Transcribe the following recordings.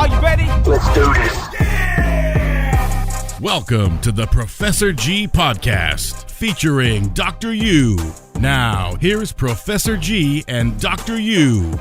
Are you ready? Let's do this. Yeah! Welcome to the Professor G Podcast, featuring Dr. U. Now, here's Professor G and Dr. U.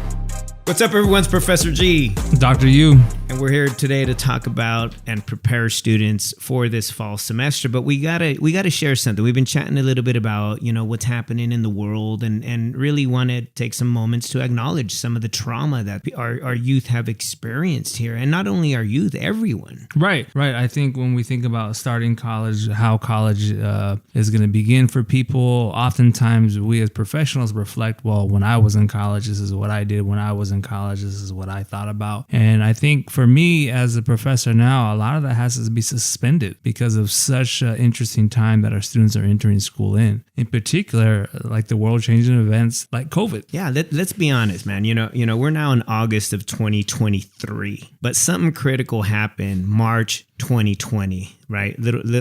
What's up, everyone? It's Professor G. Dr. U. And we're here today to talk about and prepare students for this fall semester. But we gotta share something. We've been chatting a little bit about, what's happening in the world and really want to take some moments to acknowledge some of the trauma that our youth have experienced here. And not only our youth, everyone. Right. I think when we think about starting college, how college is going to begin for people, oftentimes we as professionals reflect, well, when I was in college, this is what I did. When I was in college, this is what I thought about. And I think for me as a professor now, a lot of that has to be suspended because of such an interesting time that our students are entering school in particular, like the world changing events like COVID. Yeah, let's be honest, man. We're now in August of 2023, but something critical happened March 2020, right?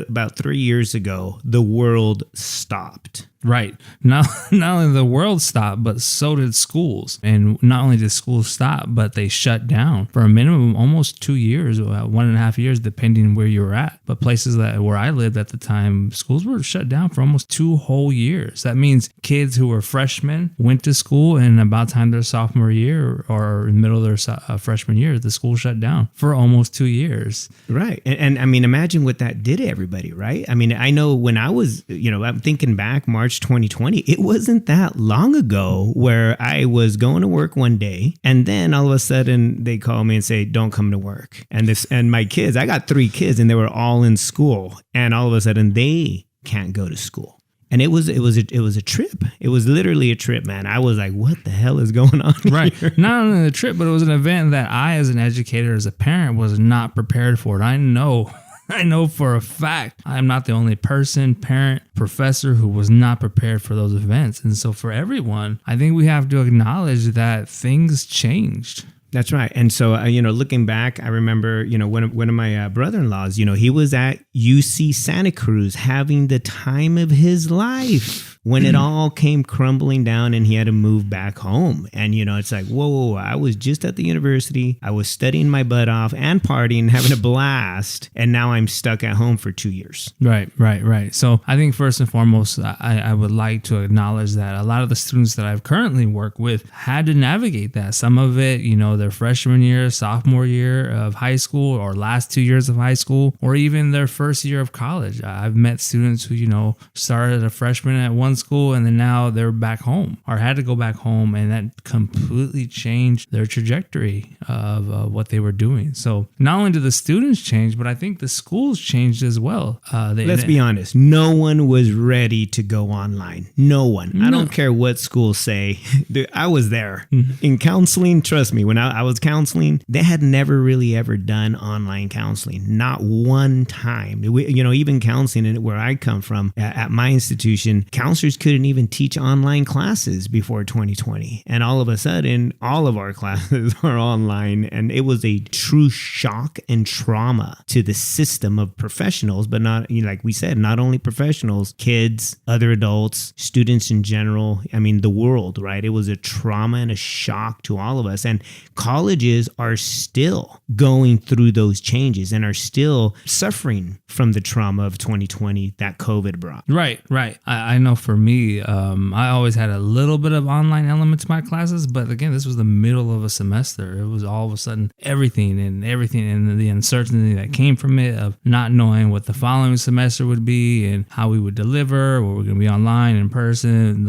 About 3 years ago, the world stopped. Right. Not only the world stopped, but so did schools. And not only did schools stop, but they shut down for a minimum almost 2 years, 1.5 years, depending where you were at. But places where I lived at the time, schools were shut down for almost 2 whole years. That means kids who were freshmen went to school, and about time their sophomore year or in the middle of their freshman year, the school shut down for almost 2 years. Right. And I mean, imagine what that did to everybody, right? I mean, I know when I was, I'm thinking back March 2020, it wasn't that long ago where I was going to work one day and then all of a sudden they call me and say, don't come to work. And my kids, I got 3 kids and they were all in school, and all of a sudden they can't go to school. And it was a trip. It was literally a trip, man. I was like, what the hell is going on Right. here? Not only the trip, but it was an event that I, as an educator, as a parent, was not prepared for. And I know for a fact I'm not the only person, parent, professor who was not prepared for those events. And so for everyone, I think we have to acknowledge that things changed. That's right. And so, looking back, I remember, one of my brother-in-laws, he was at UC Santa Cruz having the time of his life when it all came crumbling down and he had to move back home. And, it's like, whoa, I was just at the university. I was studying my butt off and partying, having a blast. And now I'm stuck at home for 2 years. Right. So I think first and foremost, I would like to acknowledge that a lot of the students that I've currently worked with had to navigate that. Some of it, their freshman year, sophomore year of high school, or last 2 years of high school, or even their first year of college. I've met students who, started as a freshman at one school and then now they're back home or had to go back home, and that completely changed their trajectory of what they were doing. So not only did the students change, but I think the schools changed as well. Let's be honest. No one was ready to go online. No one. I don't care what schools say. I was there in counseling. Trust me, when I was counseling, they had never really ever done online counseling. Not one time. Even counseling where I come from at my institution, counselors couldn't even teach online classes before 2020. And all of a sudden, all of our classes are online. And it was a true shock and trauma to the system of professionals, but not, like we said, not only professionals, kids, other adults, students in general. I mean, the world, right? It was a trauma and a shock to all of us. And colleges are still going through those changes and are still suffering from the trauma of 2020 that COVID brought. Right. I know for me, I always had a little bit of online element to my classes, but again, this was the middle of a semester. It was all of a sudden everything and the uncertainty that came from it, of not knowing what the following semester would be and how we would deliver, or we're going to be online, in person,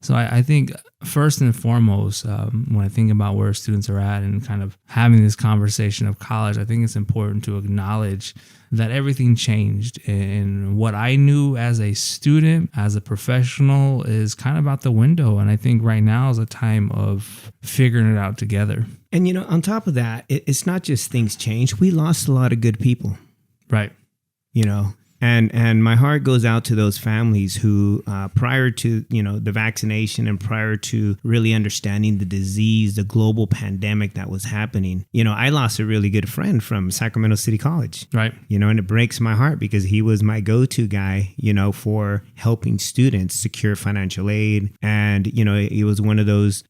So I think first and foremost, when I think about where students are at and kind of having this conversation of college, I think it's important to acknowledge that everything changed, and what I knew as a student, as a professional, is kind of out the window. And I think right now is a time of figuring it out together. And, on top of that, it's not just things changed. We lost a lot of good people. Right. And my heart goes out to those families who, prior to, the vaccination and prior to really understanding the disease, the global pandemic that was happening, I lost a really good friend from Sacramento City College. Right. And it breaks my heart because he was my go-to guy, for helping students secure financial aid. And, he was one of those,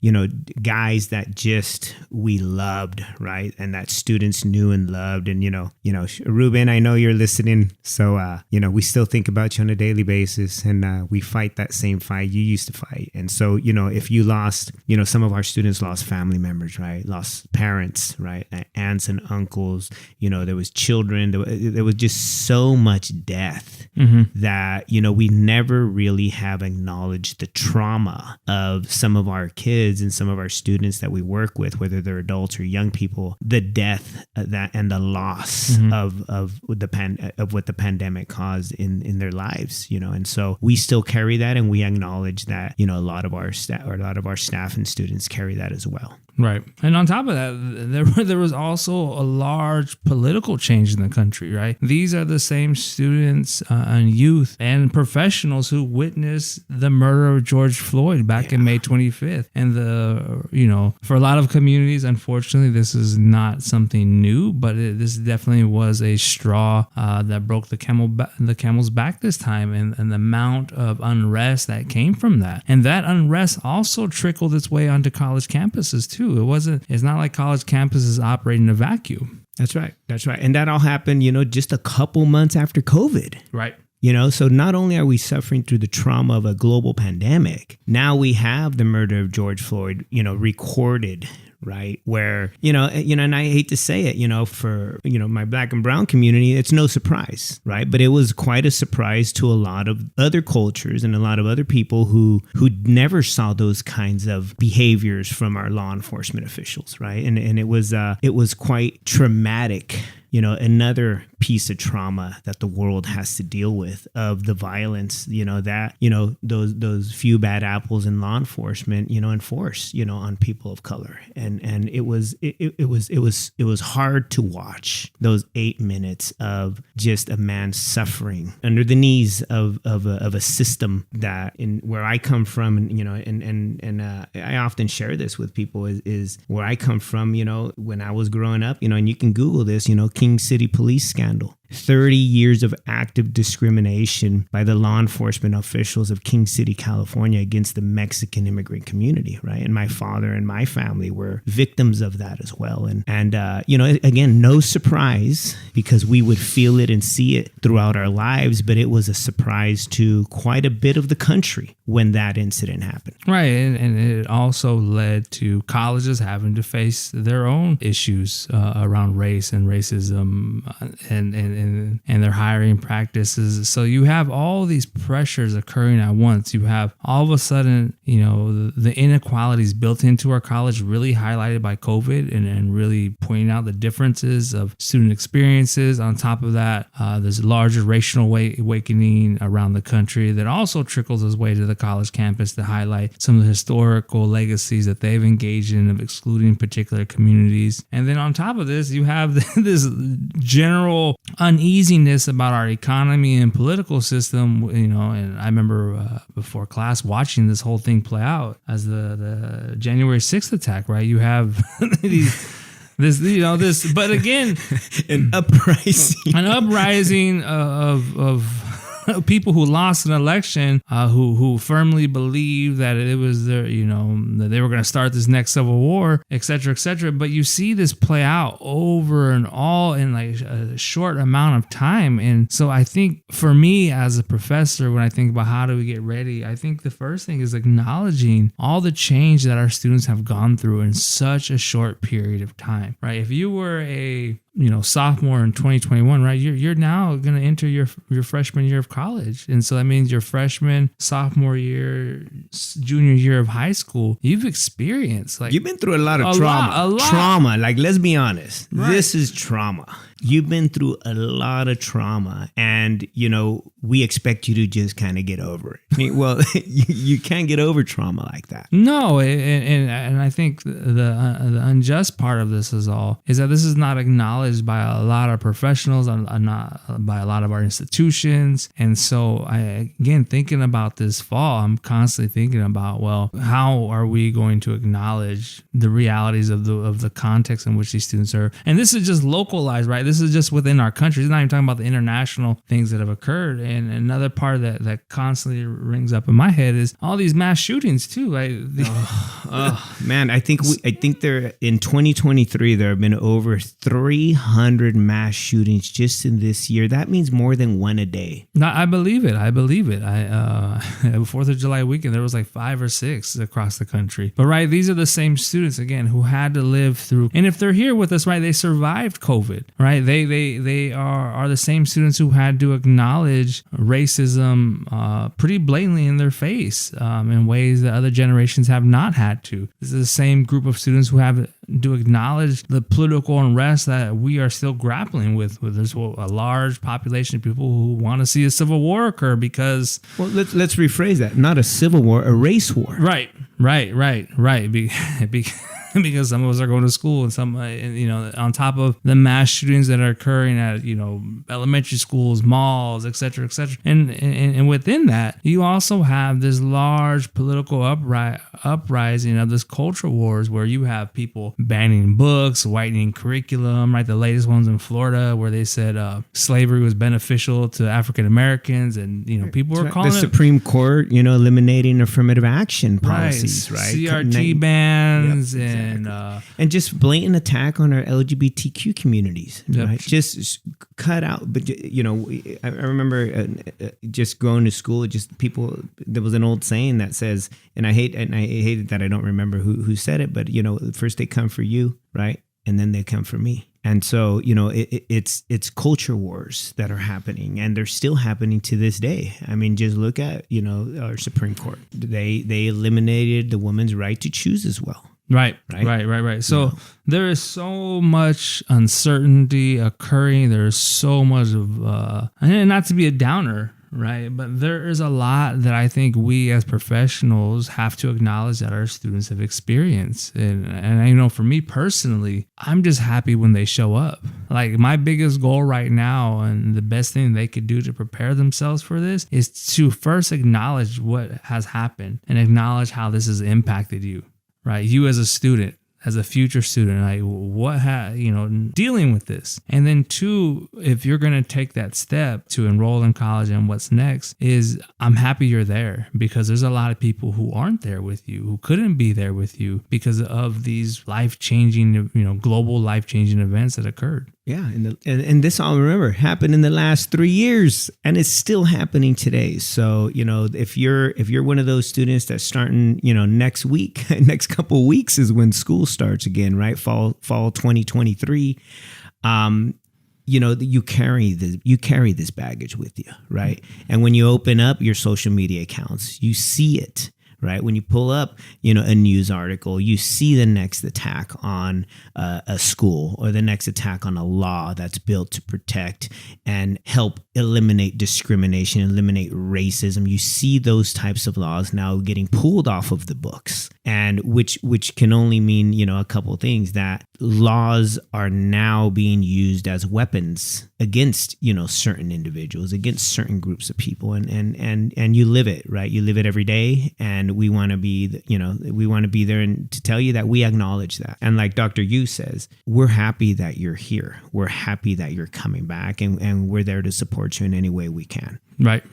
guys that just we loved, right? And that students knew and loved. And, Ruben, I know you're listening. So, we still think about you on a daily basis, and we fight that same fight you used to fight. And so, if you lost, some of our students lost family members, right? Lost parents, right? Aunts and uncles, there was children. There was just so much death that, we never really have acknowledged the trauma of some of our kids and some of our students that we work with, whether they're adults or young people, the death and the loss of what the pandemic caused in their lives, and so we still carry that, and we acknowledge that, a lot of our staff and students carry that as well. Right. And on top of that, there was also a large political change in the country, right? These are the same students and youth and professionals who witnessed the murder of George Floyd back in May 25th. And for a lot of communities, unfortunately, this is not something new, but this definitely was a straw that broke the camel's back this time, and the amount of unrest that came from that. And that unrest also trickled its way onto college campuses too. It's not like college campuses operate in a vacuum. That's right. And that all happened, just a couple months after COVID. Right. So not only are we suffering through the trauma of a global pandemic, now we have the murder of George Floyd, recorded, right? Where, and I hate to say it, for, my Black and brown community, it's no surprise, right? But it was quite a surprise to a lot of other cultures and a lot of other people who never saw those kinds of behaviors from our law enforcement officials, right? And it was quite traumatic. Another piece of trauma that the world has to deal with of the violence, those few bad apples in law enforcement, enforce, on people of color. And it was hard to watch those 8 minutes of just a man suffering under the knees of a system that where I come from, and I often share this with people is where I come from, when I was growing up, and you can Google this, King City Police scandal. 30 years of active discrimination by the law enforcement officials of King City, California against the Mexican immigrant community, right? And my father and my family were victims of that as well. And again, no surprise because we would feel it and see it throughout our lives, but it was a surprise to quite a bit of the country when that incident happened. Right. And it also led to colleges having to face their own issues around race and racism and their hiring practices. So you have all these pressures occurring at once. You have all of a sudden, the inequalities built into our college really highlighted by COVID and really pointing out the differences of student experiences. On top of that, there's larger racial awakening around the country that also trickles its way to the college campus to highlight some of the historical legacies that they've engaged in of excluding particular communities. And then on top of this, you have this general uneasiness about our economy and political system, and I remember before class watching this whole thing play out as the January 6th attack, right? You have this, but again, an uprising of people who lost an election, who firmly believe that it was their, that they were going to start this next civil war, et cetera, et cetera. But you see this play out over and all in like a short amount of time. And so I think for me as a professor, when I think about how do we get ready, I think the first thing is acknowledging all the change that our students have gone through in such a short period of time, right? If you were a sophomore in 2021, right? You're now going to enter your freshman year of college. And so that means your freshman, sophomore year, junior year of high school, you've experienced you've been through a lot of trauma. A lot. Trauma. Like, let's be honest. Right. This is trauma. you've been through a lot of trauma, and we expect you to just kind of get over it. I mean, well, you can't get over trauma like that. No, and I think the unjust part of this is that this is not acknowledged by a lot of professionals, not by a lot of our institutions. And so again, thinking about this fall, I'm constantly thinking about, well, how are we going to acknowledge the realities of the context in which these students are? And this is just localized, right? This is just within our country. It's not even talking about the international things that have occurred. And another part that constantly rings up in my head is all these mass shootings too. Like, man, I think there in 2023 there have been over 300 mass shootings just in this year. That means more than one a day. No, I believe it. 4th of July weekend there was like 5 or 6 across the country. But right, these are the same students again who had to live through. And if they're here with us, right, they survived COVID, right? They are the same students who had to acknowledge racism pretty blatantly in their face in ways that other generations have not had to. This is the same group of students who have to acknowledge the political unrest that we are still grappling with. There's a large population of people who want to see a civil war occur because... Well, let's rephrase that. Not a civil war, a race war. Right. Because some of us are going to school and some, on top of the mass shootings that are occurring at, elementary schools, malls, et cetera, et cetera. And within that, you also have this large political uprising of this culture wars where you have people banning books, whitening curriculum, right? The latest ones in Florida where they said slavery was beneficial to African Americans, and, people were calling the Supreme Court, eliminating affirmative action policies, right? CRT bans, yep, and just blatant attack on our LGBTQ communities, yep. Right? Just cut out. But I remember just going to school. Just people. There was an old saying that says, and I hate it that I don't remember who said it, but first they come for you, right, and then they come for me. And so, it's culture wars that are happening, and they're still happening to this day. I mean, just look at, our Supreme Court. They eliminated the woman's right to choose as well. Right. So there is so much uncertainty occurring. There's so much of, and not to be a downer, right? But there is a lot that I think we as professionals have to acknowledge that our students have experienced. And I know for me personally, I'm just happy when they show up. Like my biggest goal right now and the best thing they could do to prepare themselves for this is to first acknowledge what has happened and acknowledge how this has impacted you. Right, you as a student, as a future student, like dealing with this. And then 2, if you're going to take that step to enroll in college and what's next, is I'm happy you're there, because there's a lot of people who aren't there with you, who couldn't be there with you because of these life-changing, global life-changing events that occurred. Yeah, and this, I'll remember, happened in the last 3 years, and it's still happening today. So, if you're one of those students that's starting, next week, next couple of weeks is when school starts again, right? Fall 2023. You carry this baggage with you, right? And when you open up your social media accounts, you see it. Right. When you pull up, a news article, you see the next attack on a school or the next attack on a law that's built to protect and help eliminate discrimination, eliminate racism. You see those types of laws now getting pulled off of the books, and which can only mean, a couple of things, that laws are now being used as weapons against, certain individuals, against certain groups of people. And you live it, right? You live it every day. And we want to be, there and to tell you that we acknowledge that. And like Dr. Yu says, we're happy that you're here. We're happy that you're coming back, and we're there to support you in any way we can. Right.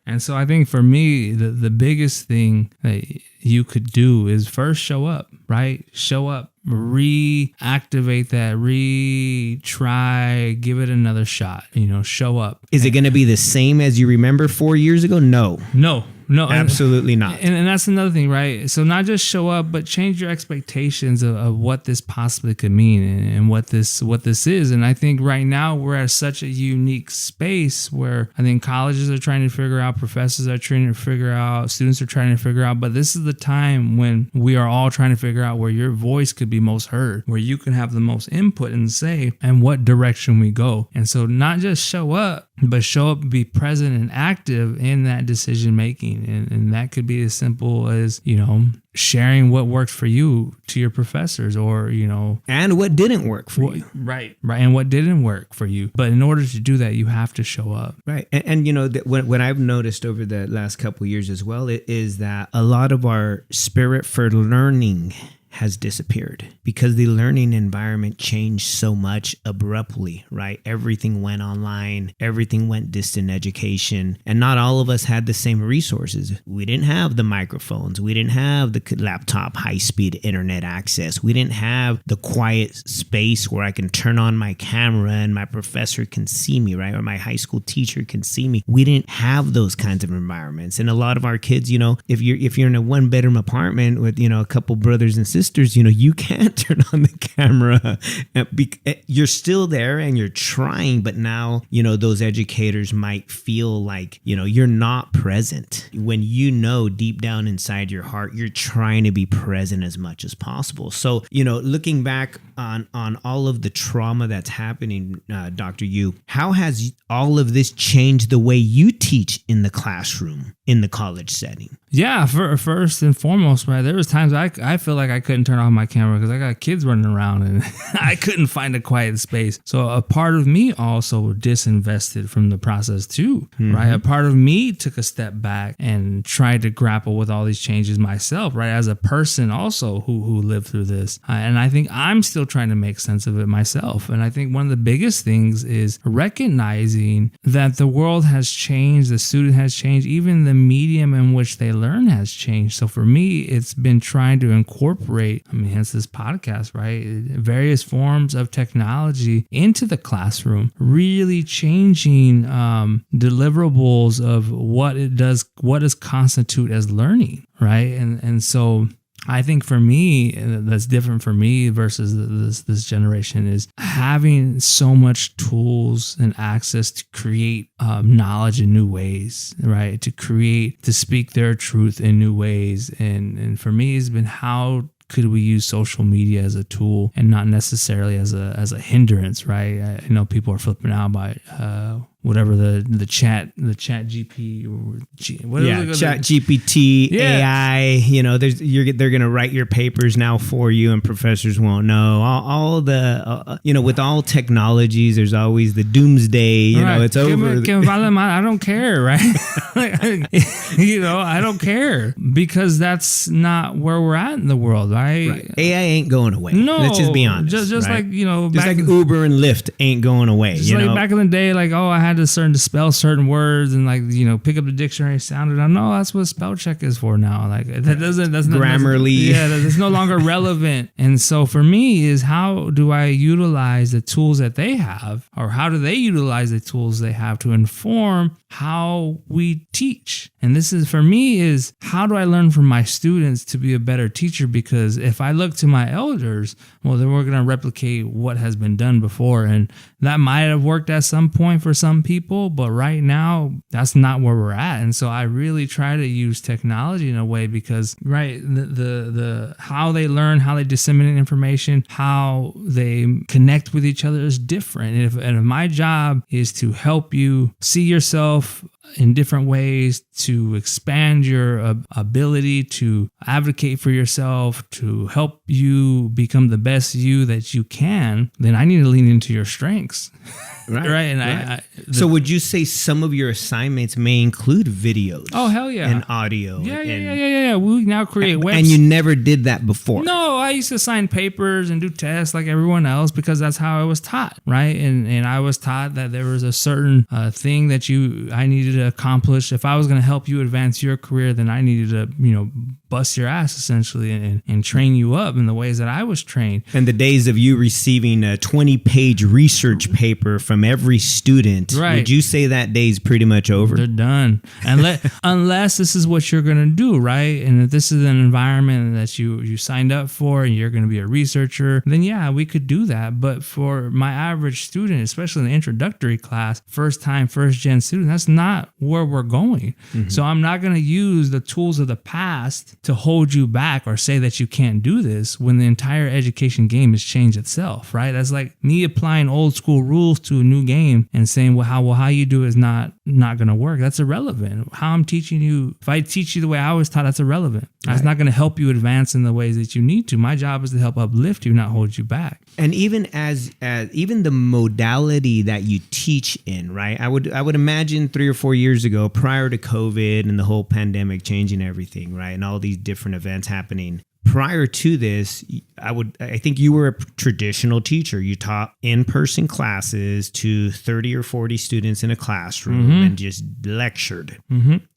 And so I think for me, the biggest thing that you could do is first show up, right? Show up, reactivate that, retry, give it another shot, show up. Is it going to be the same as you remember 4 years ago? No. No, absolutely not. And that's another thing, right? So not just show up, but change your expectations of what this possibly could mean and what this is. And I think right now we're at such a unique space where I think colleges are trying to figure out, professors are trying to figure out, students are trying to figure out, but this is the time when we are all trying to figure out where your voice could be most heard, where you can have the most input and say, and what direction we go. And so not just show up, but show up, be present and active in that decision making. And that could be as simple as, sharing what worked for you to your professors, or, and what didn't work for you. Right. And what didn't work for you. But in order to do that, you have to show up. Right. And what I've noticed over the last couple of years as well is that a lot of our spirit for learning has disappeared because the learning environment changed so much abruptly, right? Everything went online, everything went distant education, and not all of us had the same resources. We didn't have the microphones. We didn't have the laptop high-speed internet access. We didn't have the quiet space where I can turn on my camera and my professor can see me, right? Or my high school teacher can see me. We didn't have those kinds of environments. And a lot of our kids, if you're in a one-bedroom apartment with, a couple brothers and sisters, you can't turn on the camera. You're still there and you're trying, but now, those educators might feel like, you're not present when deep down inside your heart, you're trying to be present as much as possible. So, looking back on all of the trauma that's happening, Dr. Yu, how has all of this changed the way you teach in the classroom, in the college setting? Yeah, first and foremost, right, there was times I feel like I couldn't turn on my camera because I got kids running around and I couldn't find a quiet space. So a part of me also disinvested from the process too, right? A part of me took a step back and tried to grapple with all these changes myself, right? As a person also who lived through this. And I think I'm still trying to make sense of it myself. And I think one of the biggest things is recognizing that the world has changed, the student has changed, even the medium in which they learn has changed. So for me, it's been trying to incorporate, hence this podcast, right? Various forms of technology into the classroom, really changing deliverables of what does constitute as learning, right? And so I think for me, that's different for me versus this generation, is having so much tools and access to create knowledge in new ways, right? To speak their truth in new ways. And for me, it's been how could we use social media as a tool and not necessarily as a hindrance, right? I know people are flipping out by whatever the chat GP or chat GPT, AI. They're gonna write your papers now for you, and professors won't know. All the with all technologies, there's always the doomsday. Right. It's over. I don't care, right? I don't care because that's not where we're at in the world, right? AI ain't going away. No, let's just be honest. Just right? just like Uber and Lyft ain't going away. Just like back in the day, I had to spell certain words and pick up the dictionary, sound it out. No, that's what spell check is for now. That's Grammarly. That's no longer relevant. And so for me is, how do I utilize the tools that they have, or how do they utilize the tools they have to inform how we teach? And this is, for me, is how do I learn from my students to be a better teacher? Because if I look to my elders, well, then we're going to replicate what has been done before. And that might have worked at some point for some people, but right now that's not where we're at. And so I really try to use technology in a way, because the how they learn, how they disseminate information, how they connect with each other is different. And if my job is to help you see yourself in different ways, to expand your ability to advocate for yourself, to help you become the best you that you can, then I need to lean into your strengths. Right. And so would you say some of your assignments may include videos? Oh, hell yeah. And audio. Yeah. We now create websites. And you never did that before. No, I used to sign papers and do tests like everyone else, because that's how I was taught, right? And I was taught that there was a certain thing that I needed needed to accomplish, if I was going to help you advance your career, then I needed to, bust your ass essentially and train you up in the ways that I was trained. And the days of you receiving a 20-page research paper from every student, Right. would you say that day's pretty much over? They're done. Unless this is what you're going to do, right? And if this is an environment that you signed up for and you're going to be a researcher, then yeah, we could do that. But for my average student, especially in the introductory class, first gen student, that's not where we're going. Mm-hmm. So I'm not going to use the tools of the past to hold you back or say that you can't do this when the entire education game has changed itself, right? That's like me applying old school rules to a new game and saying, how you do it is not going to work. That's irrelevant. How I'm teaching you, if I teach you the way I was taught, that's irrelevant. That's not going to help you advance in the ways that you need to. My job is to help uplift you, not hold you back. And even as even the modality that you teach in, right? I would imagine 3 or 4 years ago, prior to COVID and the whole pandemic changing everything, right? And all these different events happening. Prior to this, I think you were a traditional teacher. You taught in-person classes to 30 or 40 students in a classroom and just lectured,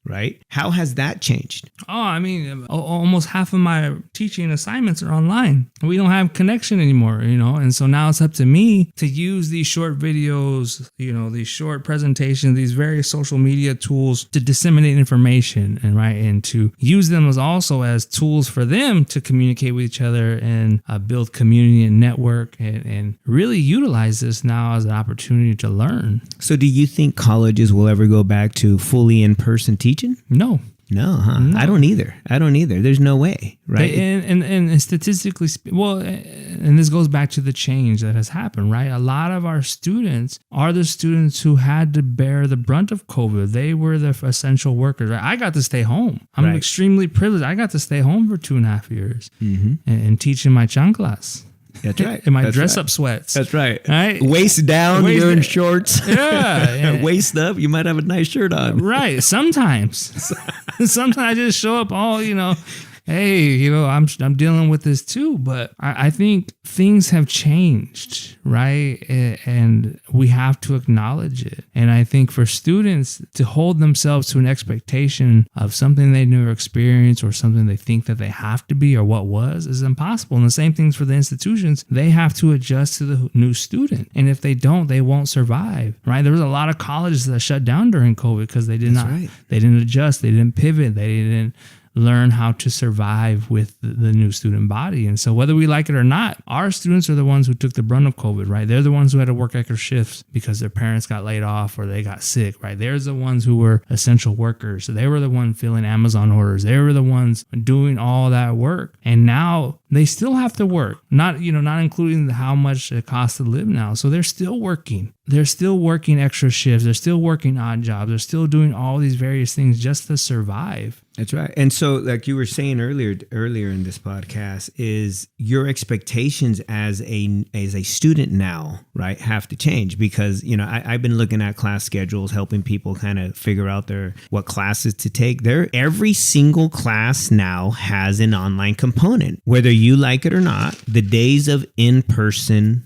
right? How has that changed? Oh, I mean, almost half of my teaching assignments are online. We don't have connection anymore, and so now it's up to me to use these short videos, these short presentations, these various social media tools to disseminate information and to use them as tools for them to communicate with each other and build community and network and really utilize this now as an opportunity to learn. So do you think colleges will ever go back to fully in-person teaching? No. No, huh? No. I don't either. There's no way, right? And statistically, and this goes back to the change that has happened, right? A lot of our students are the students who had to bear the brunt of COVID. They were the essential workers, right? I got to stay home. I'm extremely privileged. I got to stay home for 2.5 years and teach in my chanclas. That's right. In my dress-up sweats. That's right. Right. Waist down, you're in shorts. Yeah. Waist up, you might have a nice shirt on. Right. Sometimes I just show up all, hey, I'm dealing with this too. But I think things have changed, right? And we have to acknowledge it. And I think for students to hold themselves to an expectation of something they never experienced or something they think that they have to be or what was is impossible. And the same things for the institutions. They have to adjust to the new student. And if they don't, they won't survive, right? There was a lot of colleges that shut down during COVID because they didn't adjust, they didn't pivot, they didn't learn how to survive with the new student body. And so whether we like it or not, our students are the ones who took the brunt of COVID, right? They're the ones who had to work extra shifts because their parents got laid off or they got sick, right? They're the ones who were essential workers. So they were the ones filling Amazon orders. They were the ones doing all that work. And now they still have to work, not including how much it costs to live now. So they're still working. They're still working extra shifts. They're still working odd jobs. They're still doing all these various things just to survive. That's right. And so like you were saying earlier in this podcast is your expectations as a student now, right, have to change because, I've been looking at class schedules, helping people kind of figure out what classes to take. Every single class now has an online component, whether you like it or not. The days of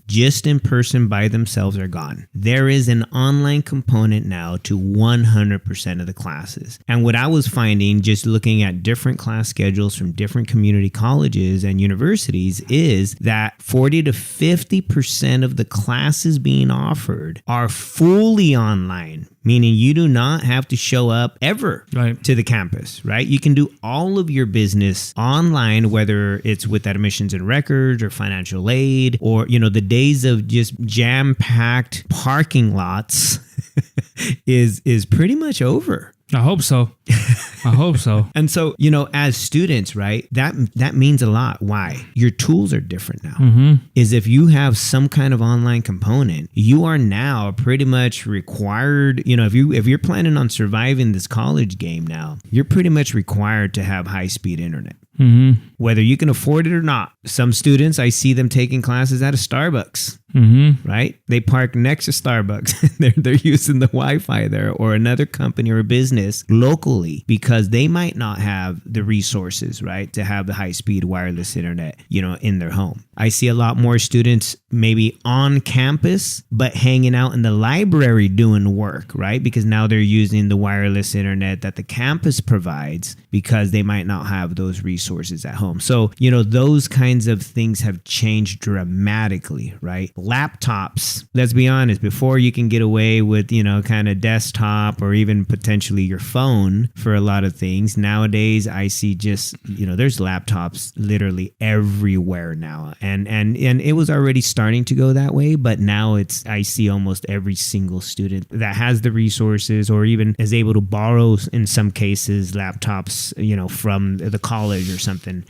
just in person by themselves are gone. There is an online component now to 100% of the classes. And what I was finding just looking at different class schedules from different community colleges and universities is that 40 to 50% of the classes being offered are fully online, meaning you do not have to show up ever to the campus, right? You can do all of your business online, whether it's with admissions and records or financial aid or, the days of just jam-packed parking lots is pretty much over. I hope so. And so, as students, right, that means a lot. Why? Your tools are different now. Is if you have some kind of online component, you are now pretty much required, if you're planning on surviving this college game now, you're pretty much required to have high-speed internet. Whether you can afford it or not. Some students, I see them taking classes at a Starbucks. right? They park next to Starbucks. they're using the Wi-Fi there, or another company or business locally, because they might not have the resources, right, to have the high-speed wireless internet, in their home. I see a lot more students maybe on campus, but hanging out in the library doing work, right? Because now they're using the wireless internet that the campus provides because they might not have those resources at home. So, those kinds of things have changed dramatically, right? Laptops, let's be honest, before you can get away with, kind of desktop or even potentially your phone for a lot of things. Nowadays, I see just, there's laptops literally everywhere now. And it was already starting to go that way, but now I see almost every single student that has the resources or even is able to borrow, in some cases, laptops, from the college or something,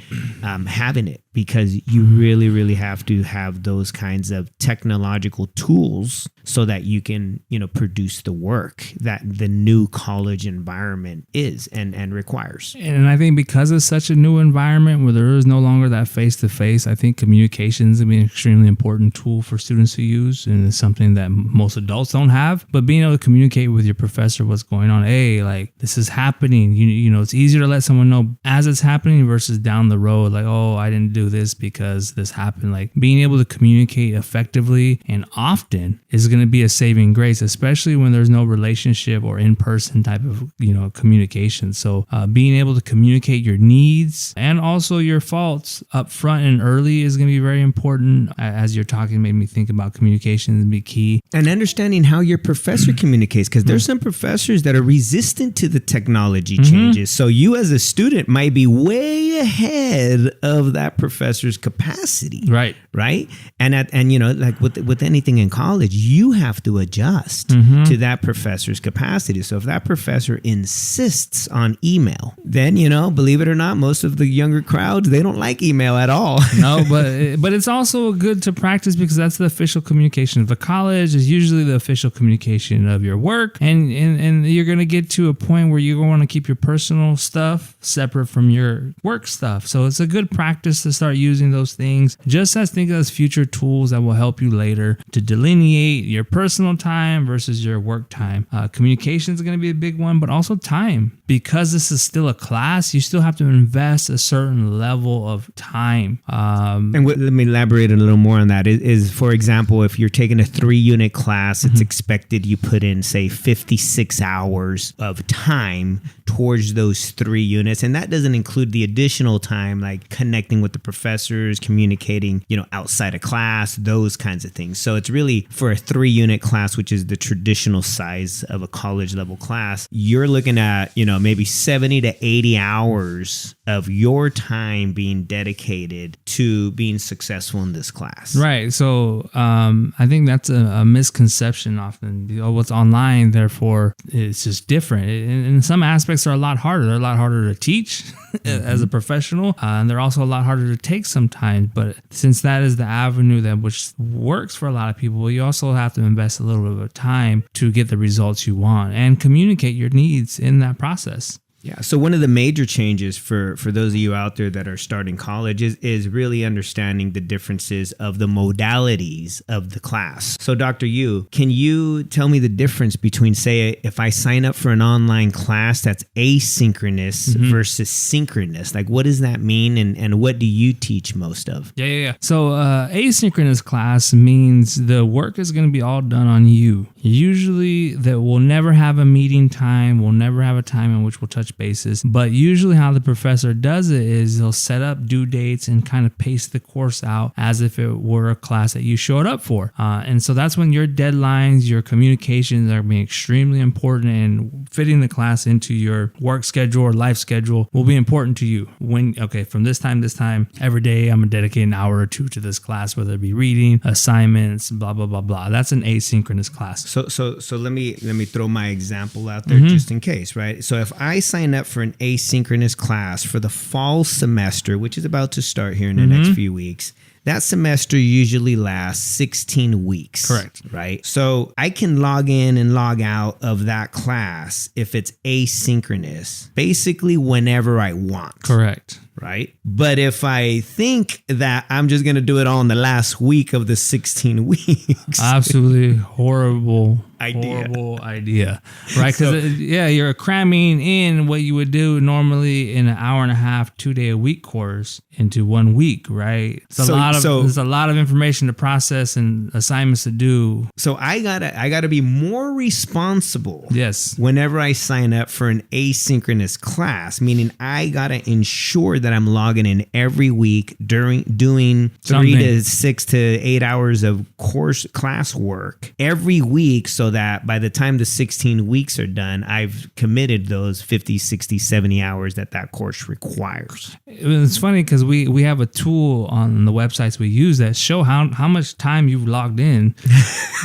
having it, because you really, really have to have those kinds of technological tools so that you can, produce the work that the new college environment is and requires. And I think because it's such a new environment where there is no longer that face-to-face, I think communication is going to be an extremely important tool for students to use, and it's something that most adults don't have. But being able to communicate with your professor what's going on, hey, like, this is happening, it's easier to let someone know as it's happening versus down the road, like, oh, I didn't do this because this happened. Like, being able to communicate effectively and often is going to be a saving grace, especially when there's no relationship or in-person type of communication. So being able to communicate your needs and also your faults up front and early is going to be very important. As you're talking, made me think about communication and be key, and understanding how your professor communicates, because there's some professors that are resistant to the technology changes. So you as a student might be way ahead of that professor's capacity, right? And like with anything in college, you have to adjust to that professor's capacity. So if that professor insists on email, then believe it or not, most of the younger crowds, they don't like email at all. No, but it's also good to practice, because that's the official communication of the college, is usually the official communication of your work, and you're going to get to a point where you want to keep your personal stuff separate from your work stuff. So it's a good practice to start using those things, just think as future tools that will help you later to delineate your personal time versus your work time. Communication is going to be a big one, but also time. Because this is still a class, you still have to invest a certain level of time. Let me elaborate a little more on that. Is, for example, if you're taking a 3-unit class, it's expected you put in, say, 56 hours of time towards those 3 units. And that doesn't include the additional time, like connecting with the professors, communicating, outside of class, those kinds of things. So it's really for a 3-unit class, which is the traditional size of a college level class, you're looking at, maybe 70 to 80 hours of your time being dedicated to being successful in this class. Right. So I think that's a misconception often. What's online, therefore, it's just different. In some aspects, they're a lot harder. They're a lot harder to teach as a professional, and they're also a lot harder to take sometimes. But since that is the avenue that which works for a lot of people, you also have to invest a little bit of time to get the results you want and communicate your needs in that process. Yeah. So one of the major changes for those of you out there that are starting college is really understanding the differences of the modalities of the class. So Dr. Yu, can you tell me the difference between, say, if I sign up for an online class that's asynchronous versus synchronous? Like, what does that mean, and what do you teach most of? Yeah. So asynchronous class means the work is going to be all done on you. Usually that we'll never have a meeting time. We'll never have a time in which we'll touch basis. But usually how the professor does it is he'll set up due dates and kind of pace the course out as if it were a class that you showed up for. And so that's when your deadlines, your communications are being extremely important, and fitting the class into your work schedule or life schedule will be important to you. From this time, every day I'm going to dedicate an hour or two to this class, whether it be reading, assignments, blah, blah, blah, blah. That's an asynchronous class. So let me throw my example out there just in case, right? So if I sign up for an asynchronous class for the fall semester, which is about to start here in the next few weeks, that semester usually lasts 16 weeks. Correct. Right? So I can log in and log out of that class if it's asynchronous, basically whenever I want. Correct. right? But if I think that I'm just going to do it all in the last week of the 16 weeks. Absolutely horrible idea, right? Because you're cramming in what you would do normally in an hour and a half, 2-day-a-week course into 1 week, right? There's a lot of information to process and assignments to do. So I gotta be more responsible. Yes. Whenever I sign up for an asynchronous class, meaning I gotta ensure that I'm logging in every week doing 3 to 6 to 8 hours of class work every week, so that by the time the 16 weeks are done, I've committed those 50, 60, 70 hours that course requires. It's funny because we have a tool on the websites we use that show how much time you've logged in,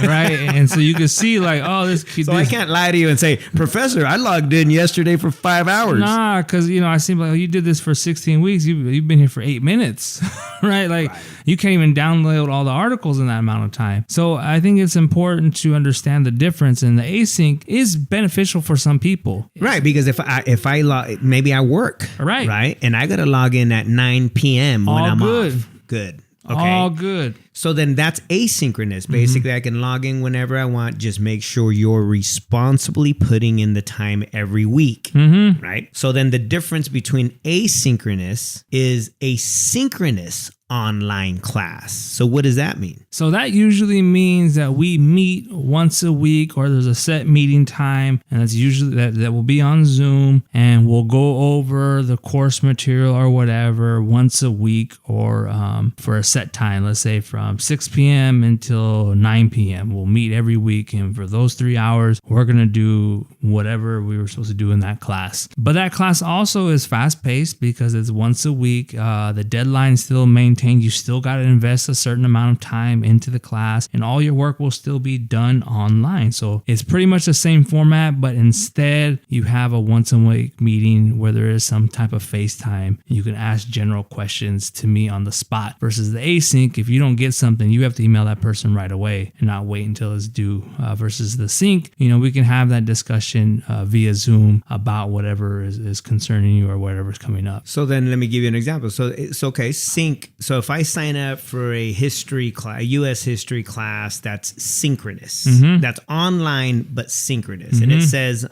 right? And so you can see like, oh, this. So I can't lie to you and say, Professor, I logged in yesterday for 5 hours. Nah, because I seem like, oh, you did this for 16 weeks. You've been here for 8 minutes, right? Like you can't even download all the articles in that amount of time. So I think it's important to understand the difference, and the async is beneficial for some people, right? Because if I log, maybe I work, right, and I got to log in at 9 p.m. when I'm off. Good. Okay. All good. So then that's asynchronous. Basically, I can log in whenever I want. Just make sure you're responsibly putting in the time every week, right? So then the difference between asynchronous is a synchronous online class. So what does that mean? So that usually means that we meet once a week, or there's a set meeting time, and that's usually that will be on Zoom, and we'll go over the course material or whatever once a week, or for a set time, let's say from 6 p.m. until 9 p.m. We'll meet every week, and for those 3 hours, we're going to do whatever we were supposed to do in that class. But that class also is fast-paced because it's once a week. The deadline still maintained. You still got to invest a certain amount of time into the class, and all your work will still be done online. So it's pretty much the same format, but instead you have a once a week meeting where there is some type of FaceTime. You can ask general questions to me on the spot, versus the async. If you don't get something, you have to email that person right away and not wait until it's due. Versus the sync, we can have that discussion via Zoom about whatever is concerning you or whatever's coming up. So then let me give you an example. So it's okay, sync. So if I sign up for a history class, a U.S. history class that's synchronous, that's online but synchronous, and it says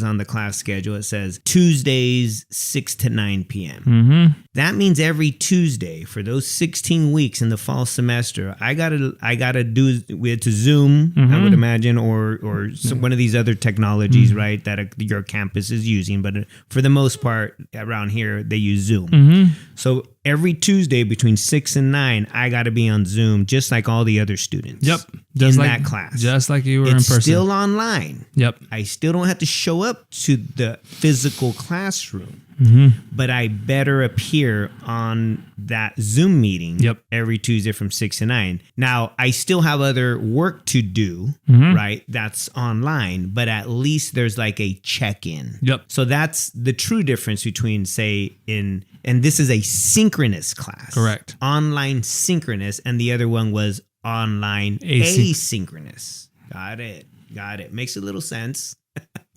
on the class schedule, it says Tuesdays 6 to 9 p.m. That means every Tuesday for those 16 weeks in the fall semester, I gotta do it to Zoom, I would imagine, or one of these other technologies, right, that your campus is using. But for the most part, around here, they use Zoom. So every Tuesday between 6 and 9, I got to be on Zoom, just like all the other students. Yep. That class. Just like you were in person. It's still online. Yep. I still don't have to show up to the physical classroom. But I better appear on that Zoom meeting every Tuesday from 6 to 9. Now, I still have other work to do, right? That's online, but at least there's like a check-in. Yep. So that's the true difference between, say, and this is a synchronous class. Correct. Online synchronous, and the other one was online asynchronous. Got it. Makes a little sense.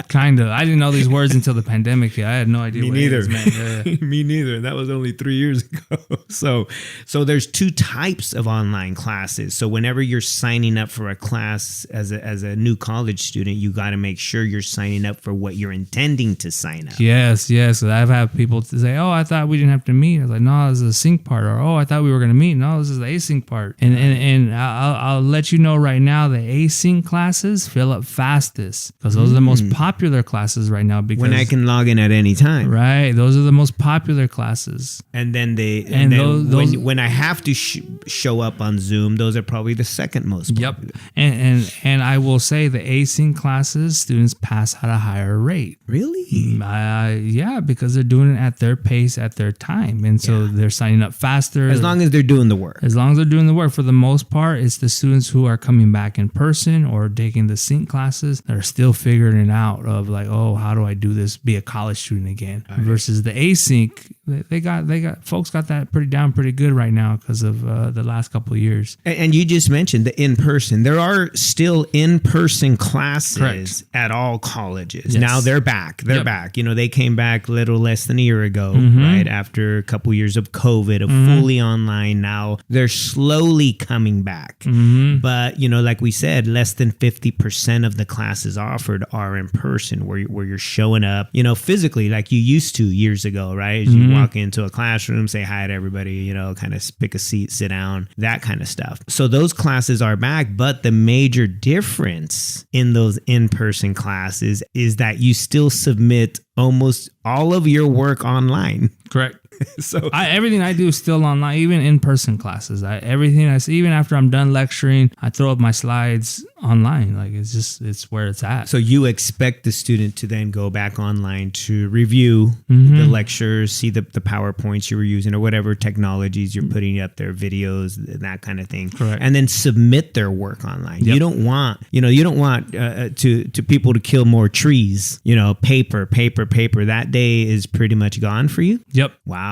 Kind of. I didn't know these words until the pandemic hit. I had no idea what it meant. Yeah. Me neither. That was only 3 years ago. So there's two types of online classes. So whenever you're signing up for a class as a new college student, you got to make sure you're signing up for what you're intending to sign up. Yes. I've had people say, "Oh, I thought we didn't have to meet." I was like, "No, this is a sync part." Or, "Oh, I thought we were going to meet." No, this is the async part. And I'll let you know right now, the async classes fill up fastest because those are the most popular classes right now. Because when I can log in at any time, right? Those are the most popular classes. And then when I have to show up on Zoom, those are probably the second most popular. Yep. And I will say the async classes, students pass at a higher rate. Really? Yeah, because they're doing it at their pace, at their time, and so they're signing up faster. As long as they're doing the work. As long as they're doing the work. For the most part, it's the students who are coming back in person or taking the sync classes that are still figuring it out. route of like, oh, how do I do this? Be a college student again, versus the async. They got folks got that pretty good right now because of the last couple of years. And you just mentioned the in-person. There are still in-person classes at all colleges. Yes. Now they're back. They're back. You know, they came back a little less than a year ago, right? After a couple years of COVID, of fully online. Now they're slowly coming back. But, you know, like we said, less than 50% of the classes offered are in person, where you're showing up, you know, physically like you used to years ago, right? As you walk into a classroom, say hi to everybody, you know, kind of pick a seat, sit down, that kind of stuff. So those classes are back, but the major difference in those in-person classes is that you still submit almost all of your work online. Correct. So everything I do is still online, even in-person classes. Everything I see, even after I'm done lecturing, I throw up my slides online. Like it's where it's at. So you expect the student to then go back online to review the lectures, see the PowerPoints you were using or whatever technologies you're putting up there, videos, that kind of thing. Correct. And then submit their work online. Yep. You don't want to people to kill more trees, you know, paper. That day is pretty much gone for you. Yep. Wow.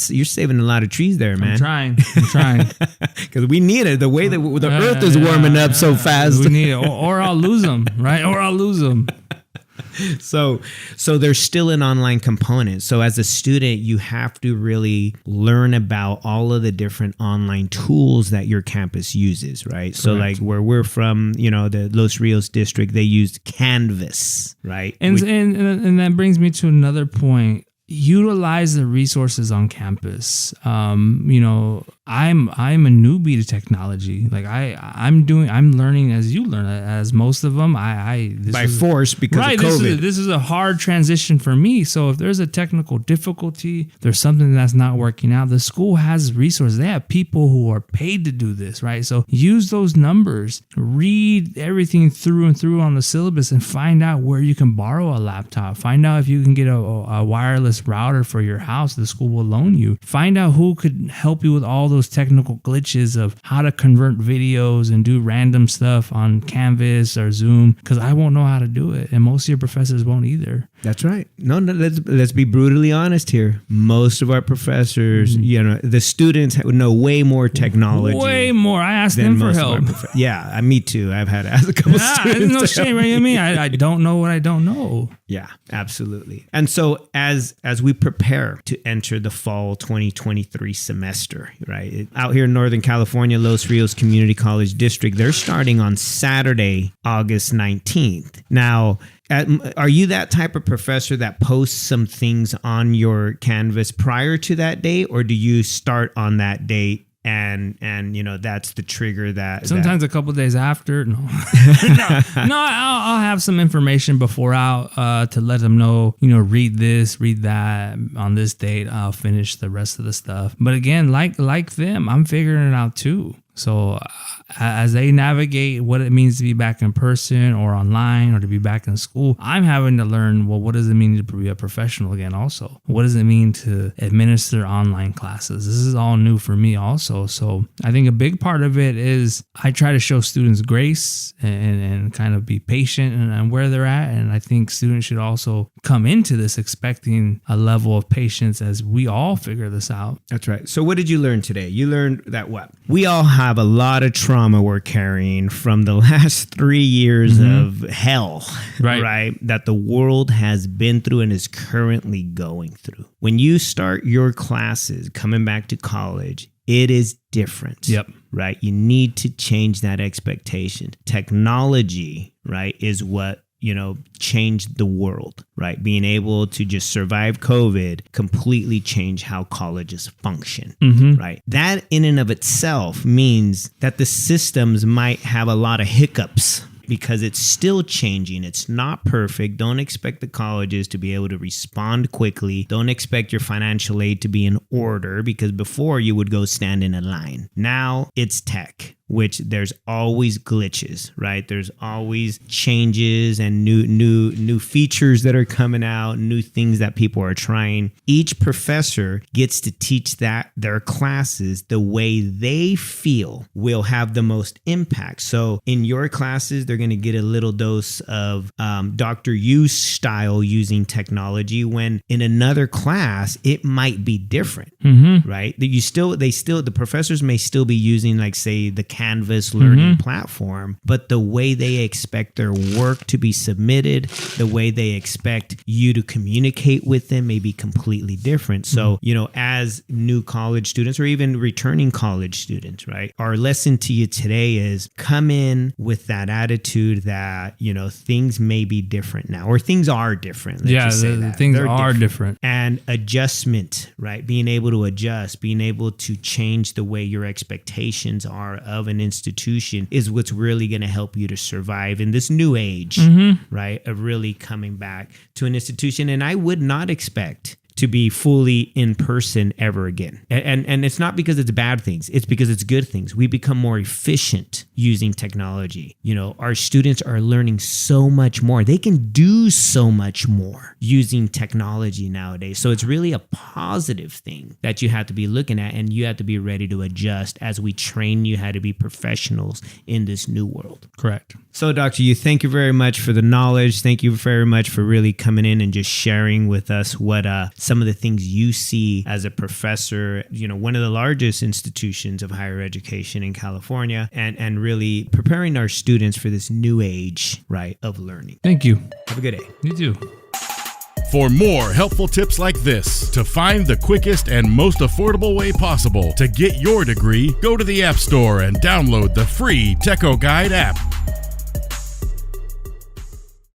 You're saving a lot of trees there, man. I'm trying. Because we need it. The way that the earth is warming up so fast. We need it, or I'll lose them, right? Or I'll lose them. So there's still an online component. So as a student, you have to really learn about all of the different online tools that your campus uses, right? Correct. So like where we're from, you know, the Los Rios district, they used Canvas, right? And that brings me to another point. Utilize the resources on campus. You know, I'm a newbie to technology. Like I'm learning as you learn, as most of them. Force because of COVID. This is a hard transition for me. So if there's a technical difficulty, there's something that's not working out, the school has resources. They have people who are paid to do this, right? So use those numbers, read everything through and through on the syllabus, and find out where you can borrow a laptop. Find out if you can get a wireless router for your house the school will loan you. Find out who could help you with all those technical glitches of how to convert videos and do random stuff on Canvas or Zoom, because I won't know how to do it, and most of your professors won't either. That's right. No, let's be brutally honest here. Most of our professors, you know, the students know way more technology. Way more. I asked them for help. Yeah, me too. I've had to ask a couple students. There's no shame, right? I mean, I don't know what I don't know. Yeah, absolutely. And so as we prepare to enter the fall 2023 semester, right? Out here in Northern California, Los Rios Community College District, they're starting on Saturday, August 19th. Now, are you that type of professor that posts some things on your Canvas prior to that date, or do you start on that date and you know that's the trigger that sometimes a couple of days after? No, I'll have some information before out to let them know, you know, read this, read that on this date. I'll finish the rest of the stuff. But again, like them, I'm figuring it out too. So as they navigate what it means to be back in person or online or to be back in school, I'm having to learn, well, what does it mean to be a professional again also? What does it mean to administer online classes? This is all new for me also. So I think a big part of it is I try to show students grace and kind of be patient and where they're at. And I think students should also come into this expecting a level of patience as we all figure this out. That's right. So what did you learn today? You learned that what? We all have a lot of trauma we're carrying from the last 3 years of hell, right? That the world has been through and is currently going through. When you start your classes coming back to college, it is different. Yep. Right? You need to change that expectation. Technology, right, is what, you know, changed the world, right? Being able to just survive COVID completely changed how colleges function, right? That in and of itself means that the systems might have a lot of hiccups because it's still changing. It's not perfect. Don't expect the colleges to be able to respond quickly. Don't expect your financial aid to be in order, because before you would go stand in a line. Now it's tech. which there's always glitches, right? There's always changes and new features that are coming out, new things that people are trying. Each professor gets to teach their classes the way they feel will have the most impact. So in your classes, they're going to get a little dose of Dr. Yu style using technology, when in another class, it might be different, right? The professors may still be using, like, say, the Canvas learning platform, but the way they expect their work to be submitted, the way they expect you to communicate with them may be completely different. So, as new college students or even returning college students, right? Our lesson to you today is come in with that attitude that, things may be different now, or things are different. Things are different. And adjustment, right? Being able to adjust, being able to change the way your expectations are of an institution is what's really going to help you to survive in this new age, right? Of really coming back to an institution. And I would not expect to be fully in person ever again. And it's not because it's bad things. It's because it's good things. We become more efficient using technology. Our students are learning so much more. They can do so much more using technology nowadays. So it's really a positive thing that you have to be looking at, and you have to be ready to adjust as we train you how to be professionals in this new world. Correct. So Dr. Yu, thank you very much for the knowledge. Thank you very much for really coming in and just sharing with us what some of the things you see as a professor, one of the largest institutions of higher education in California, and really preparing our students for this new age, right, of learning. Thank you. Have a good day. You too. For more helpful tips like this, to find the quickest and most affordable way possible to get your degree, go to the App Store and download the free Teco Guide app.